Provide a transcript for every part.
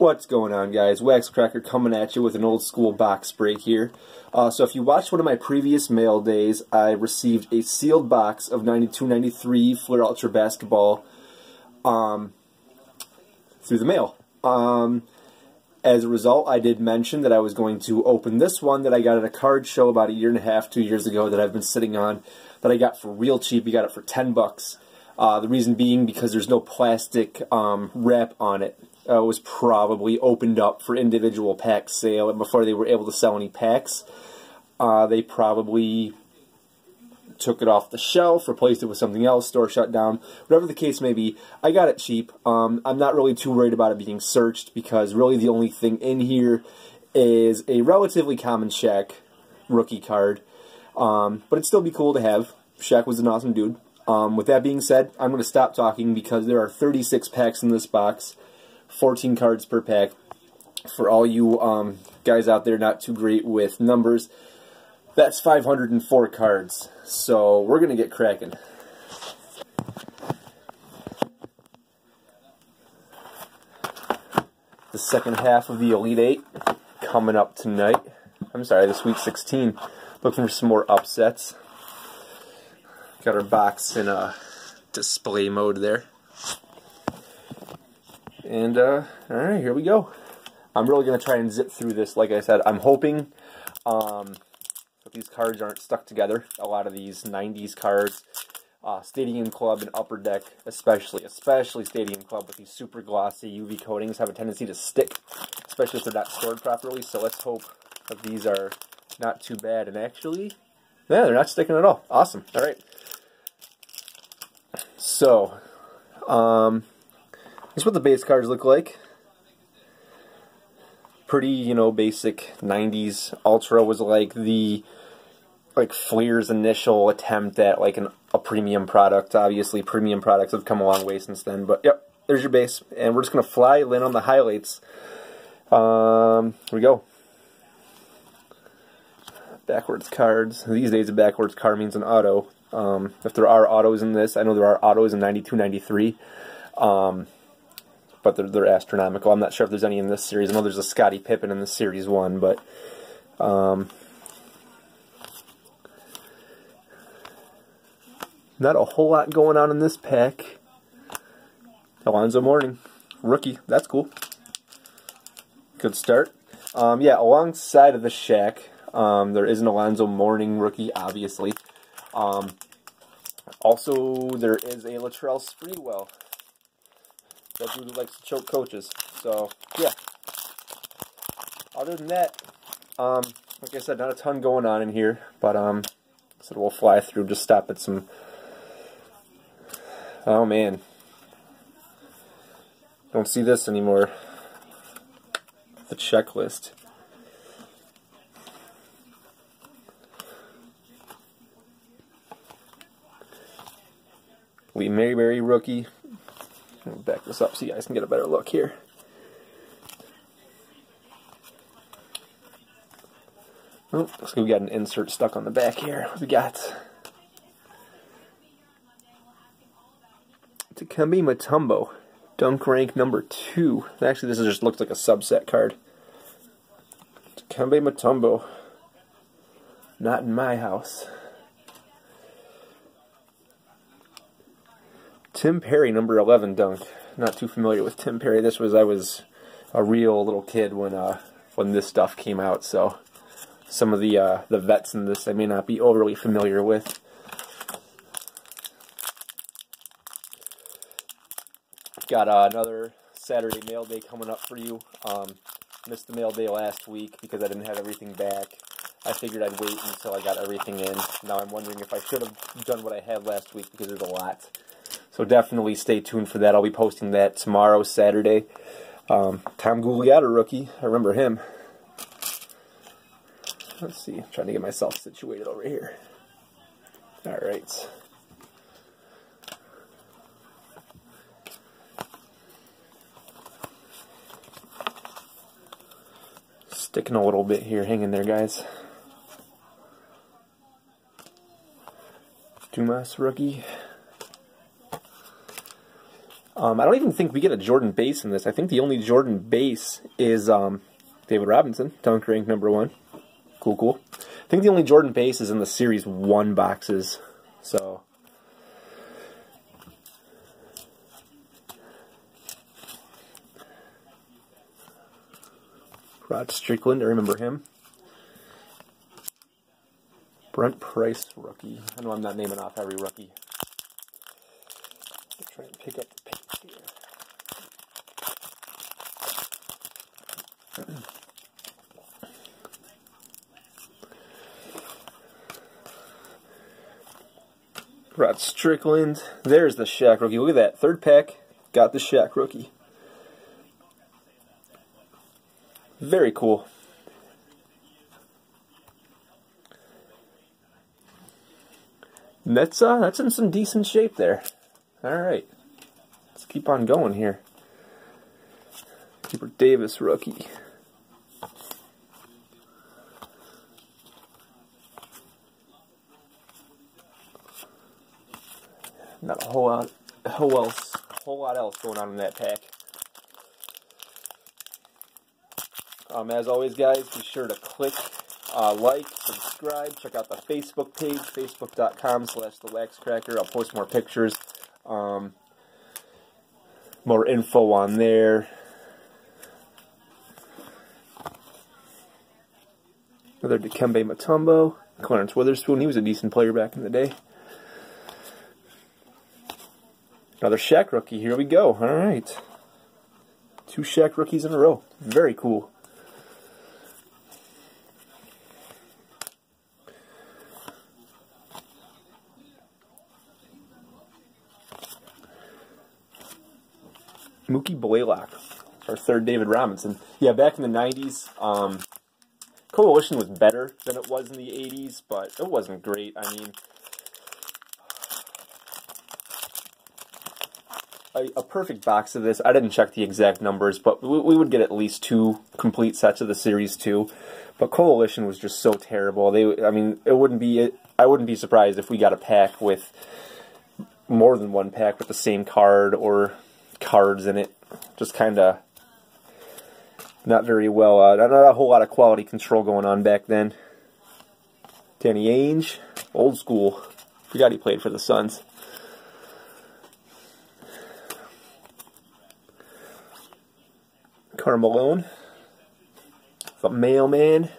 What's going on, guys? Waxcracker coming at you with an old school box break here. So if you watched one of my previous mail days, I received a sealed box of 92-93 Flair Ultra Basketball through the mail. As a result, I did mention that I was going to open this one that I got at a card show about 1.5 2 years ago that I've been sitting on, that I got for real cheap. You got it for 10 bucks. The reason being because there's no plastic wrap on it. It was probably opened up for individual pack sale, and before they were able to sell any packs, they probably took it off the shelf, replaced it with something else, store shut down, whatever the case may be. I got it cheap. I'm not really too worried about it being searched, because really the only thing in here is a relatively common Shaq rookie card, but it'd still be cool to have. Shaq was an awesome dude. With that being said, I'm going to stop talking because there are 36 packs in this box, 14 cards per pack. For all you guys out there not too great with numbers, that's 504 cards. So we're going to get cracking. The second half of the Elite 8 coming up tonight. I'm sorry, the Sweet 16. Looking for some more upsets. Got our box in display mode there. And, alright, here we go. I'm really going to try and zip through this. Like I said, I'm hoping that these cards aren't stuck together. A lot of these 90s cards, Stadium Club and Upper Deck especially Stadium Club with these super glossy UV coatings have a tendency to stick, especially if they're not stored properly. So let's hope that these are not too bad. And actually, yeah, they're not sticking at all. Awesome. Alright. So, here's what the base cards look like. Pretty, you know, basic 90s. Ultra was like Flair's initial attempt at like a premium product. Obviously, premium products have come a long way since then. But, yep, there's your base. And we're just going to fly in on the highlights. Here we go. Backwards cards. These days, a backwards card means an auto. If there are autos in this, I know there are autos in 92-93, but they're astronomical. I'm not sure if there's any in this series. I know there's a Scottie Pippen in the Series 1, but not a whole lot going on in this pack. Alonzo Mourning, rookie. That's cool. Good start. Yeah, alongside of the Shaq, there is an Alonzo Mourning rookie, obviously. Also, there is a Latrell Sprewell. That dude who likes to choke coaches. So, yeah. Other than that, like I said, not a ton going on in here. But, so we'll fly through, just stop at some... Oh, man. Don't see this anymore. The checklist. Lee Mayberry rookie. I'll back this up so you guys can get a better look here. Oh, looks like we got an insert stuck on the back here. What we got? Dikembe Mutombo, dunk rank number 2. Actually, this just looks like a subset card. Dikembe Mutombo. Not in my house. Tim Perry, number 11 dunk. Not too familiar with Tim Perry. I was a real little kid when this stuff came out, so some of the vets in this I may not be overly familiar with. Got another Saturday mail day coming up for you. Missed the mail day last week because I didn't have everything back. I figured I'd wait until I got everything in. Now I'm wondering if I should have done what I had last week because there's a lot. So definitely stay tuned for that. I'll be posting that tomorrow, Saturday. Tom Gugliotta rookie. I remember him. Let's see. I'm trying to get myself situated over here. Alright. Sticking a little bit here. Hang in there, guys. Dumas rookie. I don't even think we get a Jordan base in this. I think the only Jordan base is David Robinson, dunk rank #1. Cool, cool. I think the only Jordan base is in the Series 1 boxes. So, Rod Strickland, I remember him. Brent Price, rookie. I know I'm not naming off every rookie. I'll try and pick up the pace here. Rod Strickland. There's the Shaq rookie. Look at that. 3rd pack. Got the Shaq rookie. Very cool. And that's in some decent shape there. Alright. Let's keep on going here. Hubert Davis rookie. Not a whole lot else going on in that pack. As always, guys, be sure to click like, subscribe, check out the Facebook page, facebook.com/thelaxcracker. I'll post more pictures, more info on there. Another Dikembe Mutombo, Clarence Witherspoon. He was a decent player back in the day. Another Shaq rookie. Here we go. All right. 2 Shaq rookies in a row. Very cool. Mookie Blaylock, our 3rd David Robinson. Yeah, back in the 90s, Coalition was better than it was in the 80s, but it wasn't great. I mean, a perfect box of this. I didn't check the exact numbers, but we would get at least 2 complete sets of the Series 2. But Coalition was just so terrible. I mean, I wouldn't be surprised if we got a pack with more than 1 pack with the same card or cards in it. Just kind of not very well. Not a whole lot of quality control going on back then. Danny Ainge, old school. Forgot he played for the Suns. Carmelo, the mailman.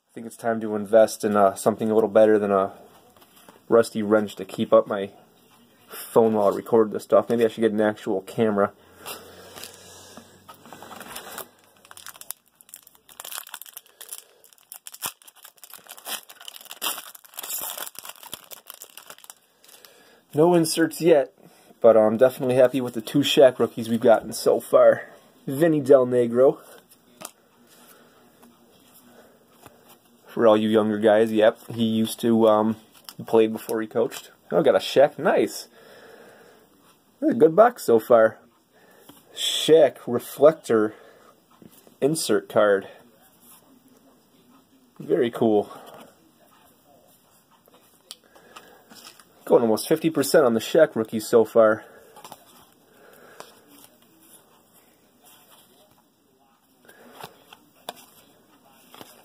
I think it's time to invest in something a little better than a rusty wrench to keep up my phone while I record this stuff. Maybe I should get an actual camera. No inserts yet, but I'm definitely happy with the 2 Shaq rookies we've gotten so far. Vinny Del Negro. For all you younger guys, yep, he used to, he played before he coached. Oh, got a Shaq, nice. That's a good box so far. Shaq Reflector insert card. Very cool. Going almost 50% on the Shaq rookies so far.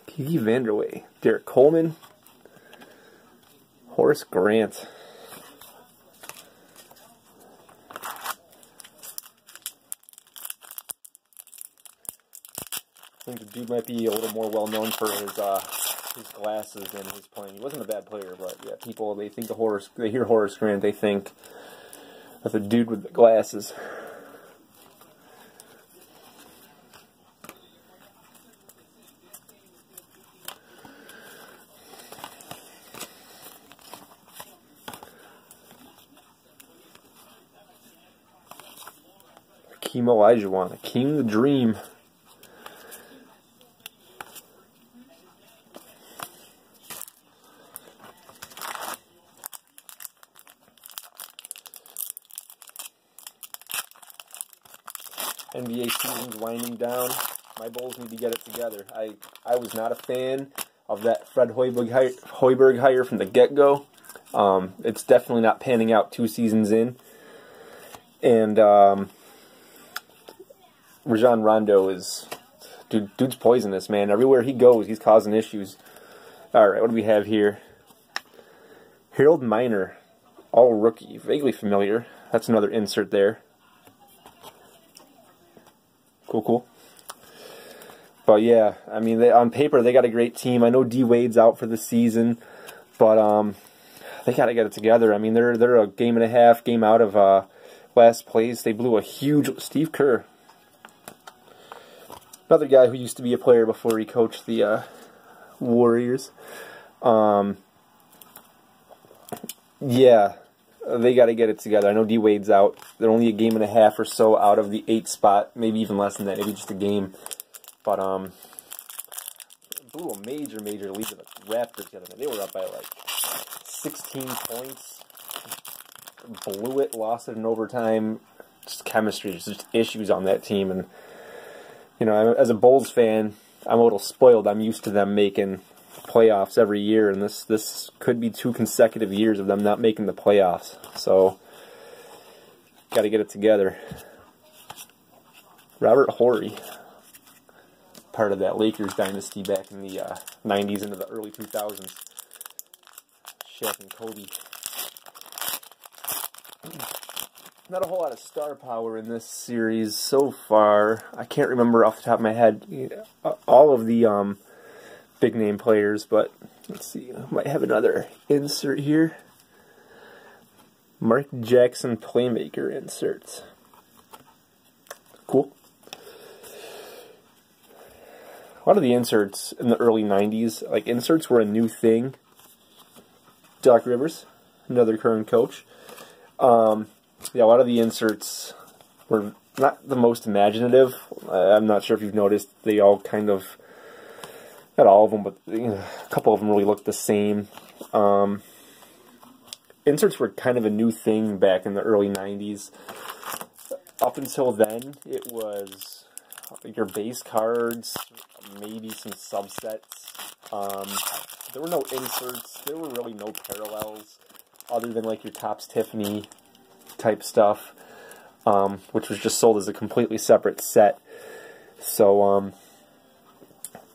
P.D. Vanderway, Derek Coleman, Horace Grant. I think the dude might be a little more well known for his glasses than his playing. He wasn't a bad player, but yeah, people, they think they hear Horace Grant, they think of the dude with the glasses. Hakeem Olajuwon, Hakeem the Dream. NBA season's winding down. My Bulls need to get it together. I was not a fan of that Fred Hoiberg hire from the get-go. It's definitely not panning out 2 seasons in. And Rajon Rondo is... Dude's poisonous, man. Everywhere he goes, he's causing issues. Alright, what do we have here? Harold Miner, all rookie. Vaguely familiar. That's another insert there. Cool, cool. But yeah, I mean, on paper, they got a great team. I know D Wade's out for the season, but they got to get it together. I mean, they're a game and a half, game out of last place. They blew a huge... Steve Kerr. Another guy who used to be a player before he coached the Warriors. Yeah, they got to get it together. I know D Wade's out. They're only a game and a half or so out of the 8th spot. Maybe even less than that. Maybe just a game. But blew a major lead to the Raptors the other night. They were up by like 16 points. Blew it, lost it in overtime. Just chemistry, just issues on that team. And you know, as a Bulls fan, I'm a little spoiled. I'm used to them making playoffs every year, and this could be 2 consecutive years of them not making the playoffs. So, got to get it together. Robert Horry, part of that Lakers dynasty back in the 90s into the early 2000s. Shaq and Kobe. Not a whole lot of star power in this series so far. I can't remember off the top of my head all of the big name players, but let's see. I might have another insert here. Mark Jackson Playmaker inserts. Cool. A lot of the inserts in the early 90s, like inserts were a new thing. Doc Rivers, another current coach. Yeah, a lot of the inserts were not the most imaginative. I'm not sure if you've noticed, they all kind of, not all of them, but a couple of them really looked the same. Inserts were kind of a new thing back in the early 90s. Up until then, it was your base cards, maybe some subsets. There were no inserts, there were really no parallels, other than like your Topps Tiffany type stuff, which was just sold as a completely separate set. So,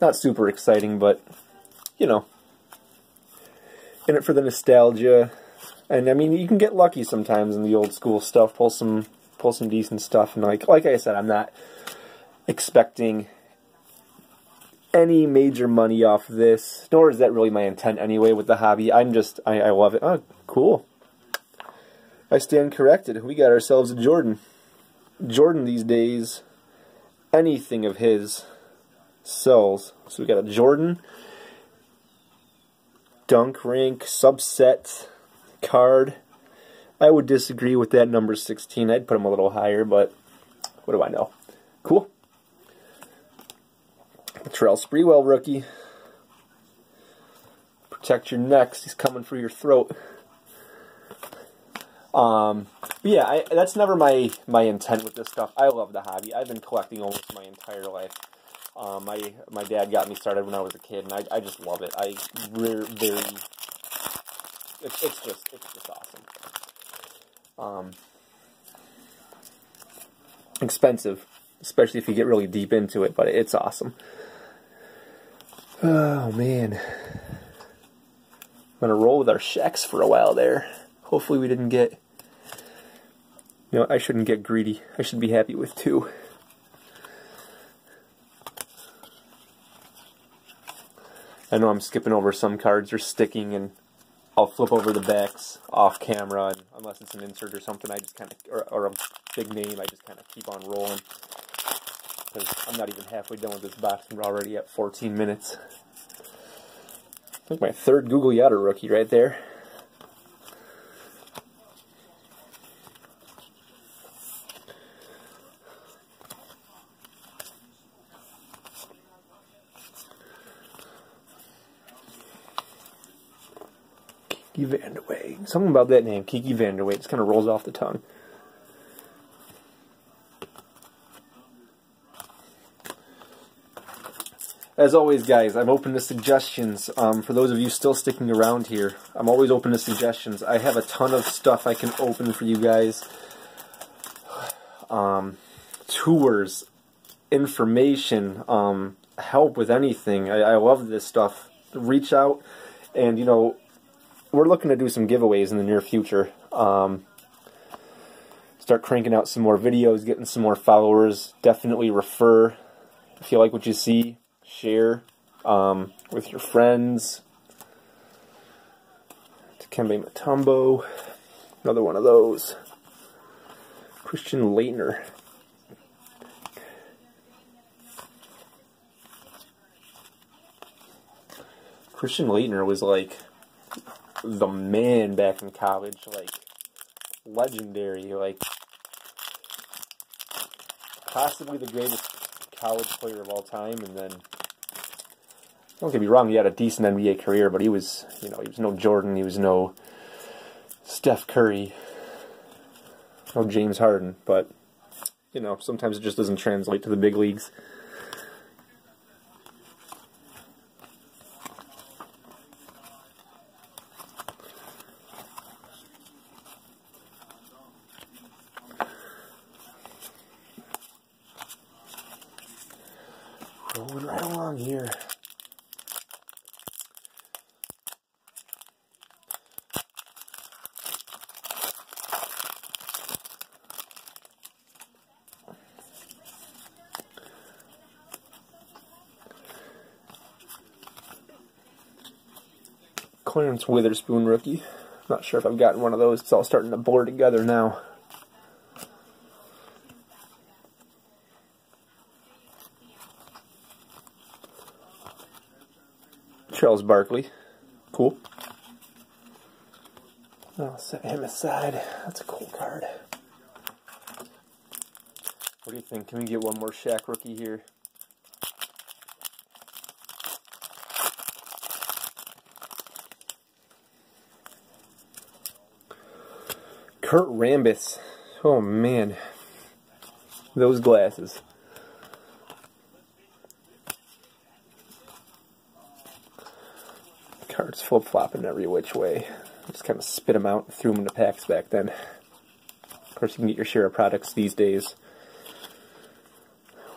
not super exciting, but, you know, in it for the nostalgia. And, I mean, you can get lucky sometimes in the old school stuff, pull some decent stuff. And, like I said, I'm not expecting any major money off this, nor is that really my intent anyway with the hobby. I love it. Oh, cool. I stand corrected. We got ourselves a Jordan. Jordan these days, anything of his sells. So we got a Jordan, dunk rank, subset, card. I would disagree with that number 16. I'd put him a little higher, but what do I know? Cool. Latrell Sprewell rookie. Protect your necks. He's coming for your throat. Yeah, that's never my intent with this stuff. I love the hobby. I've been collecting almost my entire life. My dad got me started when I was a kid, and I just love it. It's just awesome. Expensive, especially if you get really deep into it, but it's awesome. Oh man, I'm gonna roll with our Shaqs for a while there. Hopefully we didn't get... You know, I shouldn't get greedy. I should be happy with 2. I know I'm skipping over some cards or sticking, and I'll flip over the backs off camera, and unless it's an insert or something, I just kind of, or a big name, I just kind of keep on rolling. Because I'm not even halfway done with this box, and we're already at 14 minutes. I think my 3rd Google Yatta rookie right there. Kiki Vanderway. Something about that name, Kiki Vanderway, just kind of rolls off the tongue. As always, guys, I'm open to suggestions. For those of you still sticking around here, I'm always open to suggestions. I have a ton of stuff I can open for you guys. Tours, information, help with anything. I love this stuff. Reach out, and, you know, we're looking to do some giveaways in the near future. Start cranking out some more videos, getting some more followers. Definitely refer if you like what you see. Share with your friends. Dikembe Mutombo, another one of those. Christian Laettner. Christian Laettner was like the man back in college, like legendary, like possibly the greatest college player of all time. And then, don't get me wrong, he had a decent NBA career, but he was, you know, he was no Jordan, he was no Steph Curry, no James Harden, but, you know, sometimes it just doesn't translate to the big leagues. Rolling right along here. Clarence Witherspoon rookie. Not sure if I've gotten one of those. It's all starting to blur together now. Charles Barkley. Cool. I'll set him aside. That's a cool card. What do you think? Can we get one more Shaq rookie here? Kurt Rambis. Oh man. Those glasses. Cards flip-flopping every which way. Just kind of spit them out and threw them into packs back then. Of course, you can get your share of products these days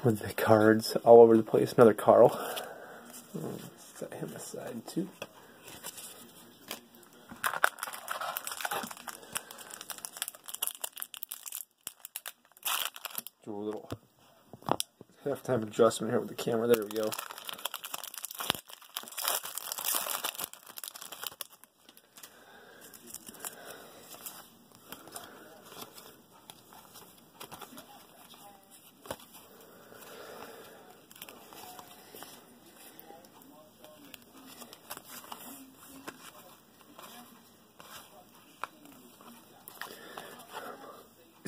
with the cards all over the place. Another Carl. Set him aside too. Do a little halftime adjustment here with the camera. There we go.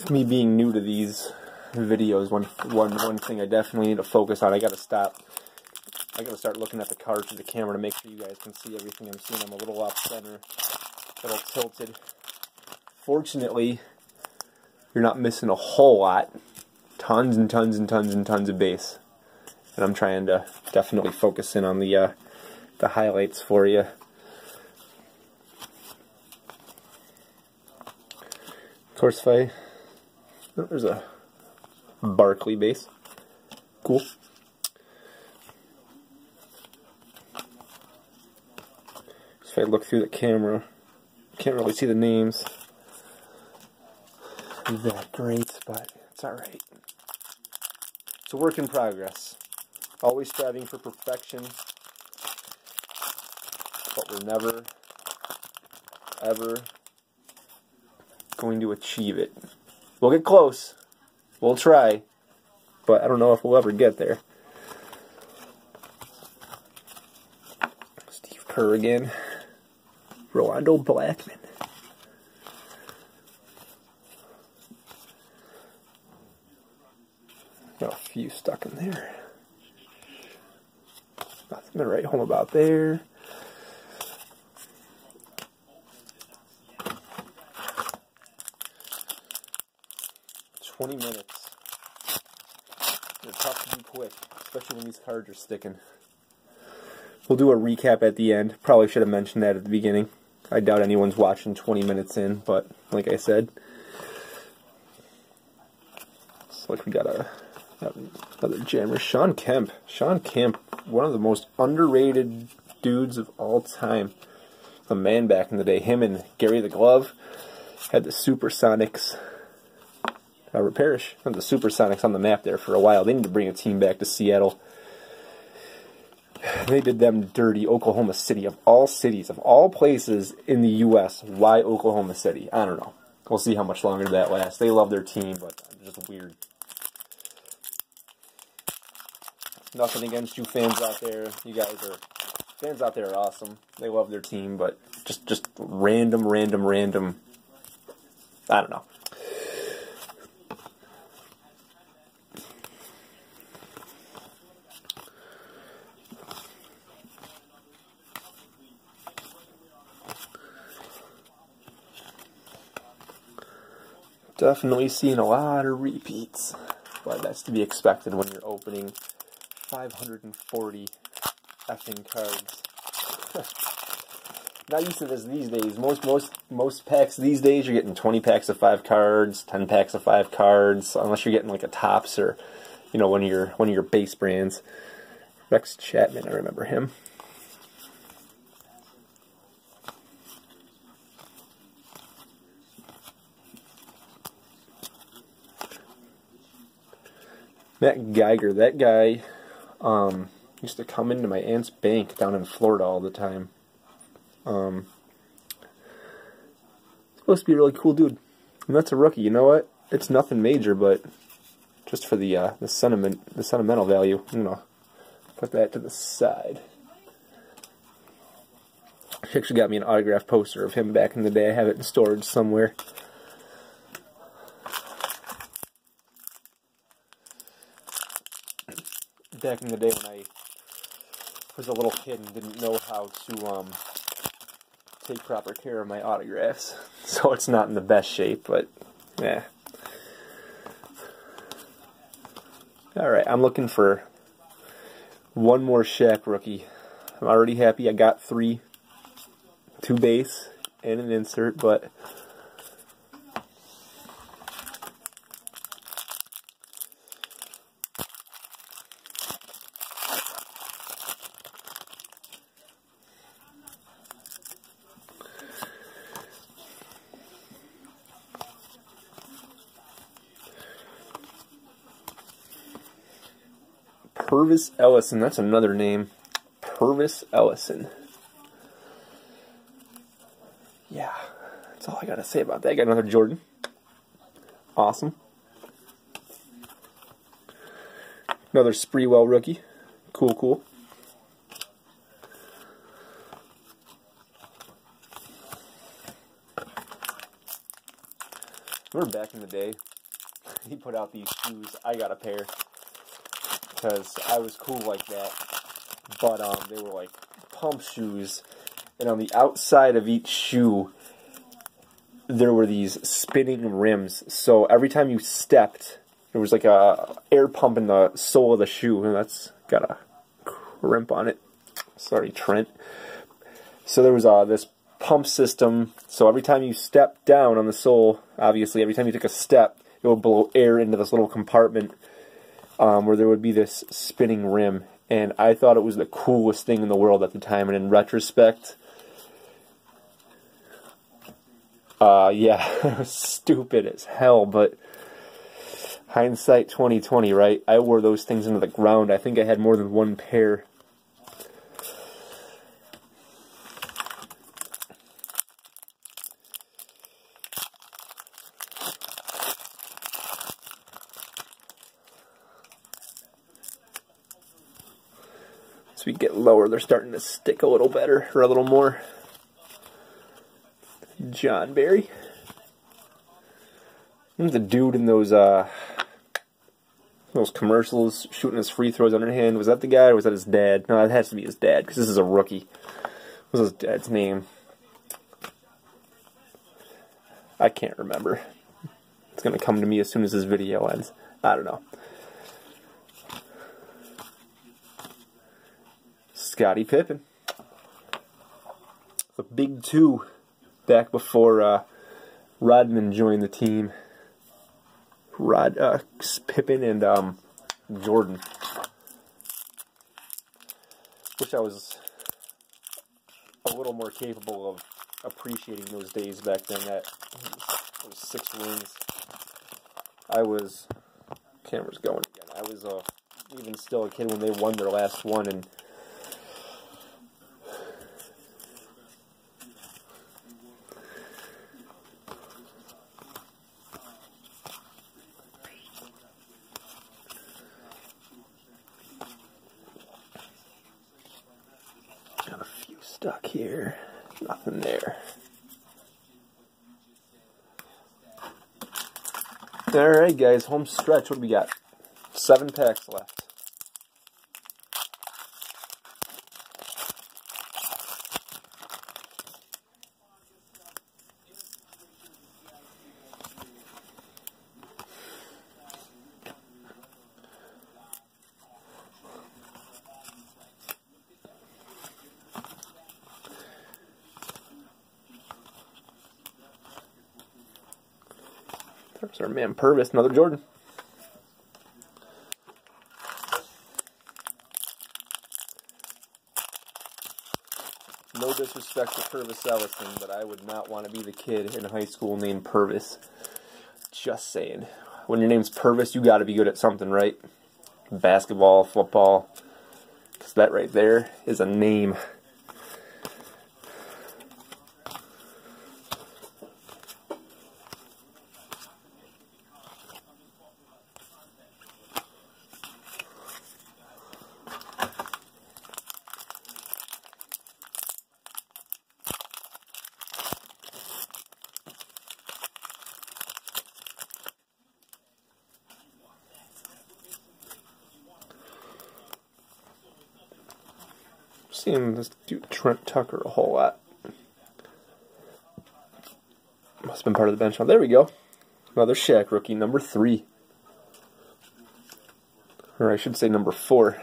Me being new to these videos, one thing I definitely need to focus on. I gotta start looking at the cards through the camera to make sure you guys can see everything I'm seeing. I'm a little off center, a little tilted. Fortunately, you're not missing a whole lot. Tons and tons and tons and tons of base. And I'm trying to definitely focus in on the highlights for you. Of course, if I... Oh, there's a Barkley base. Cool. If I look through the camera, can't really see the names that great, but it's alright. It's a work in progress. Always striving for perfection, but we're never, ever going to achieve it. We'll get close. We'll try. But I don't know if we'll ever get there. Steve Kerr again. Rolando Blackman. Got a few stuck in there. Nothing to write home about there. Minutes. They're tough to do quick, especially when these cards are sticking. We'll do a recap at the end. Probably should have mentioned that at the beginning. I doubt anyone's watching 20 minutes in, but like I said. Looks like we got another jammer. Sean Kemp. Sean Kemp, one of the most underrated dudes of all time. A man back in the day. Him and Gary the Glove had the Supersonics. Robert Parrish had the Supersonics on the map there for a while. They need to bring a team back to Seattle. They did them dirty. Oklahoma City, of all cities, of all places in the U.S., why Oklahoma City? I don't know. We'll see how much longer that lasts. They love their team, but it's just weird. Nothing against you fans out there. You guys are... Fans out there are awesome. They love their team, but just random... I don't know. Definitely seeing a lot of repeats, but that's to be expected when you're opening 540 effing cards. Not used to this these days. Most packs these days, you're getting 20 packs of 5 cards, 10 packs of 5 cards, unless you're getting like a Topps or, you know, one of your base brands. Rex Chapman, I remember him. Matt Geiger, that guy used to come into my aunt's bank down in Florida all the time. Supposed to be a really cool dude. And that's a rookie. You know what? It's nothing major, but just for the sentimental value, I'm gonna put that to the side. She actually got me an autographed poster of him back in the day. I have it in storage somewhere. Back in the day when I was a little kid and didn't know how to take proper care of my autographs, so it's not in the best shape, but yeah. Alright, I'm looking for one more Shaq rookie. I'm already happy I got 3, 2 base, and an insert, but Purvis Ellison, that's another name. Purvis Ellison. Yeah, that's all I gotta say about that. Got another Jordan. Awesome. Another Sprewell rookie. Cool, cool. Remember back in the day, he put out these shoes. I got a pair because I was cool like that. But they were like pump shoes, and on the outside of each shoe there were these spinning rims. So every time you stepped, there was like a air pump in the sole of the shoe, and that's got a crimp on it. Sorry, Trent. So there was this pump system. So every time you stepped down on the sole, obviously every time you took a step, it would blow air into this little compartment where there would be this spinning rim. And I thought it was the coolest thing in the world at the time. And in retrospect, yeah, it was stupid as hell. But hindsight 2020, right? I wore those things into the ground. I think I had more than one pair. As we get lower, they're starting to stick a little better, or a little more. John Barry. There's a dude in those commercials shooting his free throws underhand. Was that the guy, or was that his dad? No, it has to be his dad, because this is a rookie. What was his dad's name? I can't remember. It's going to come to me as soon as this video ends. I don't know. Scottie Pippen. The big two back before Rodman joined the team. Pippen and Jordan. Wish I was a little more capable of appreciating those days back then. That was 6 rings. Camera's going again. I was even still a kid when they won their last one, and got a few stuck here. Nothing there. Alright guys, home stretch. What do we got? 7 packs left. There's our man Purvis, another Jordan. No disrespect to Purvis Ellison, but I would not want to be the kid in high school named Purvis. Just saying. When your name's Purvis, you got to be good at something, right? Basketball, football. Because that right there is a name. Seeing this dude Trent Tucker a whole lot. Must have been part of the bench. Oh, there we go. Another Shaq rookie, number 3. Or I should say number 4.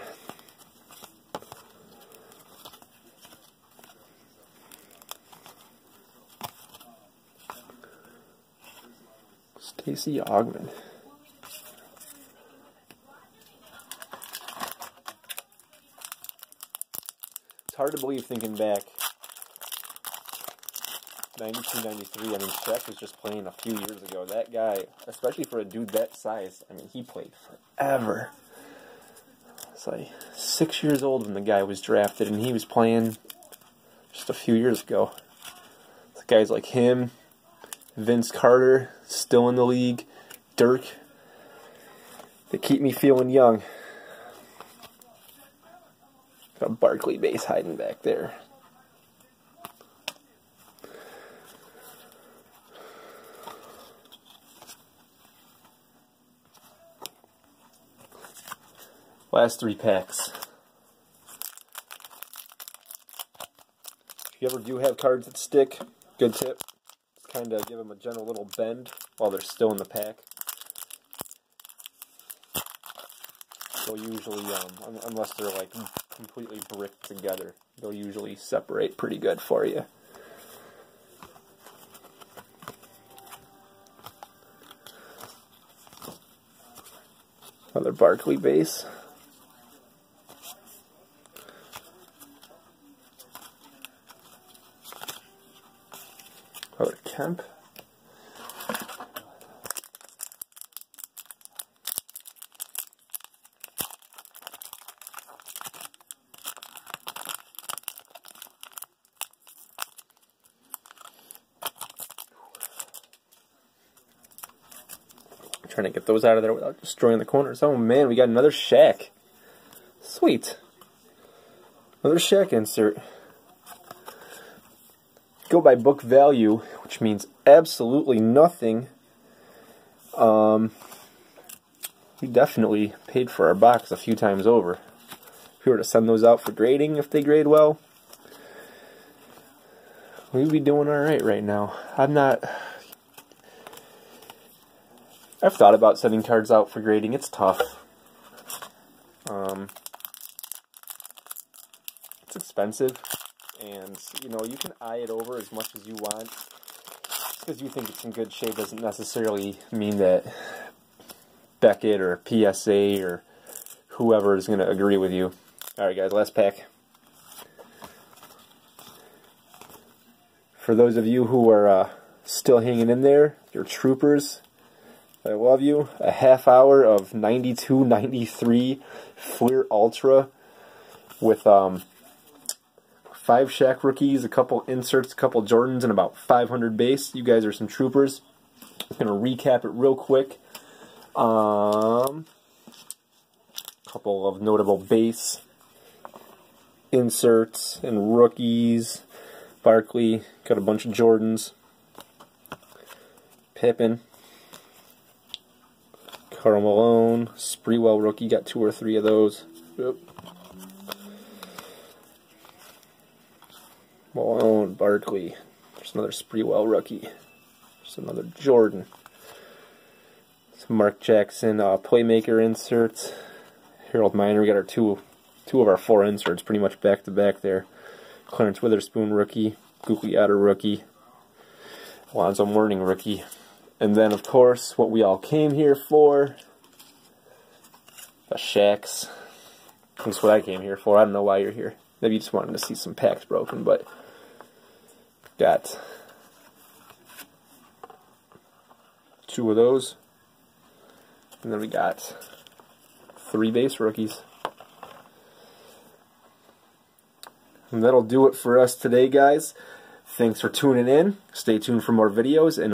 Stacey Augmon. Hard to believe thinking back. 92, 93, I mean, Shaq was just playing a few years ago. That guy, especially for a dude that size, I mean, he played forever. It's like 6 years old when the guy was drafted, and he was playing just a few years ago. It's guys like him, Vince Carter, still in the league, Dirk, they keep me feeling young. Got a Barkley base hiding back there. Last 3 packs. If you ever do have cards that stick, good tip. Kind of give them a gentle little bend while they're still in the pack. They'll usually, unless they're like completely bricked together, they'll usually separate pretty good for you. Another Barkley base. Another Kemp. Trying to get those out of there without destroying the corners. Oh man, we got another Shaq. Sweet. Another Shaq insert. Go by book value, which means absolutely nothing. We definitely paid for our box a few times over. If we were to send those out for grading, if they grade well, we'd be doing alright right now. I've thought about sending cards out for grading. It's tough. It's expensive, and you know, you can eye it over as much as you want. Just because you think it's in good shape doesn't necessarily mean that Beckett or PSA or whoever is going to agree with you. Alright guys, last pack. For those of you who are still hanging in there, you're troopers, I love you. A half hour of 92-93 Fleer Ultra with 5 Shaq rookies, a couple inserts, a couple Jordans, and about 500 base. You guys are some troopers. I'm going to recap it real quick. Couple of notable base inserts and rookies. Barkley, got a bunch of Jordans. Pippen. Karl Malone, Sprewell rookie, got 2 or 3 of those. Yep. Malone, Barkley. There's another Sprewell rookie. There's another Jordan. Some Mark Jackson Playmaker inserts. Harold Miner, we got our two of our 4 inserts pretty much back to back there. Clarence Witherspoon rookie, Gugliotta rookie, Alonzo Mourning rookie. And then, of course, what we all came here for, the Shaqs. That's what I came here for. I don't know why you're here. Maybe you just wanted to see some packs broken, but got 2 of those. And then we got 3 base rookies. And that'll do it for us today, guys. Thanks for tuning in. Stay tuned for more videos. And